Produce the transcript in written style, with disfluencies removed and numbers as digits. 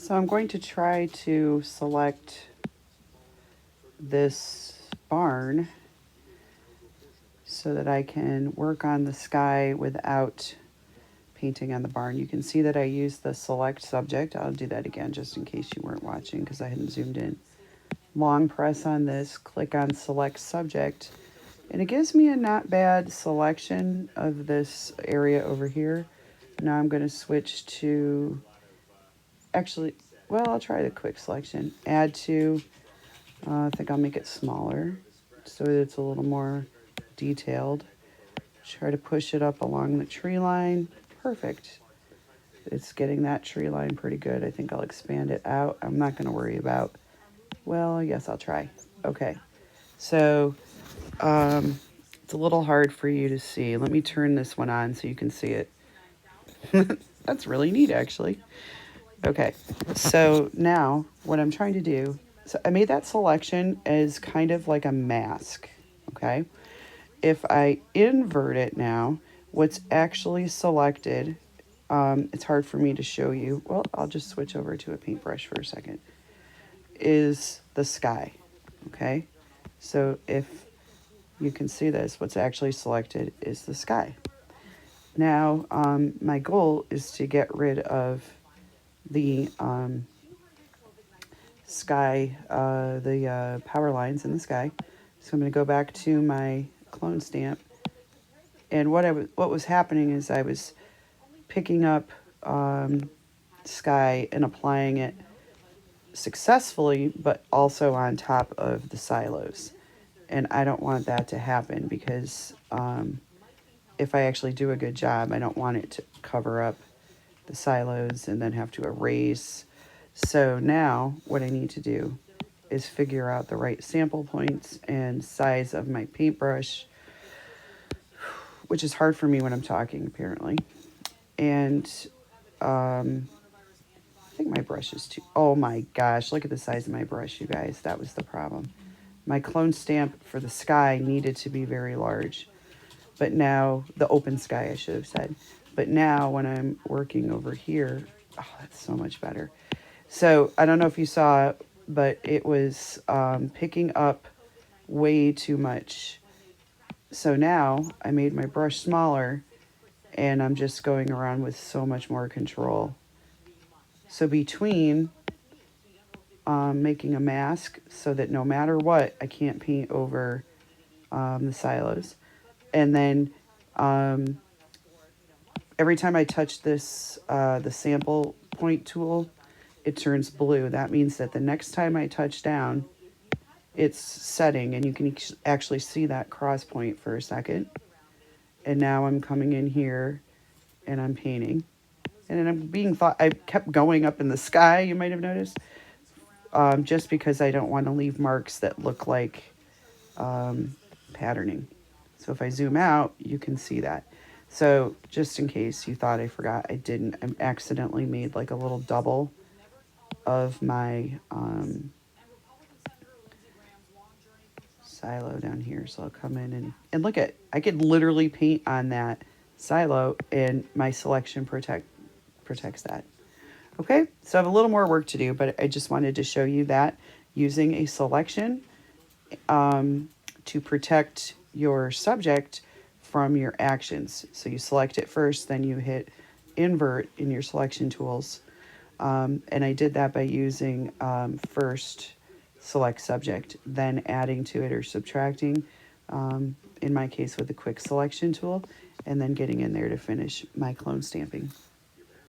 So I'm going to try to select this barn so that I can work on the sky without painting on the barn. You can see that I used the select subject. I'll do that again just in case you weren't watching because I hadn't zoomed in. Long press on this, click on select subject, and it gives me a not bad selection of this area over here. Now I'm going to switch to, actually, well, I'll try the quick selection. Add to, I think I'll make it smaller so that it's a little more detailed. Try to push it up along the tree line. Perfect. It's getting that tree line pretty good. I think I'll expand it out. I'm not going to worry about, well, yes, I'll try. Okay. So it's a little hard for you to see. Let me turn this one on so you can see it. That's really neat, actually. Okay, so now what I'm trying to do, so I made that selection as kind of like a mask, okay? If I invert it now, what's actually selected, it's hard for me to show you. Well, I'll just switch over to a paintbrush for a second, is the sky, okay? So if you can see this, what's actually selected is the sky. Now, my goal is to get rid of the sky, the power lines in the sky. So I'm going to go back to my clone stamp. And what was happening is I was picking up sky and applying it successfully, but also on top of the silos. And I don't want that to happen because if I actually do a good job, I don't want it to cover up the silos and then have to erase. So now what I need to do is figure out the right sample points and size of my paintbrush, which is hard for me when I'm talking, apparently. And I think my brush is too, oh my gosh, look at the size of my brush, you guys. That was the problem. My clone stamp for the sky needed to be very large. But now, the open sky, I should have said. But now when I'm working over here, oh, that's so much better. So I don't know if you saw it, but it was picking up way too much. So now I made my brush smaller and I'm just going around with so much more control. So between making a mask so that no matter what, I can't paint over the silos. And then every time I touch this, the sample point tool, it turns blue. That means that the next time I touch down, it's setting, and you can actually see that cross point for a second. And now I'm coming in here and I'm painting. And then I kept going up in the sky, you might have noticed, just because I don't want to leave marks that look like patterning. So if I zoom out, you can see that. So just in case you thought I forgot, I didn't. I accidentally made like a little double of my silo down here. So I'll come in and look at, I could literally paint on that silo and my selection protects that. Okay, so I have a little more work to do, but I just wanted to show you that using a selection to protect your subject from your actions. So you select it first, then you hit invert in your selection tools. And I did that by using first select subject, then adding to it or subtracting, in my case with the quick selection tool, and then getting in there to finish my clone stamping.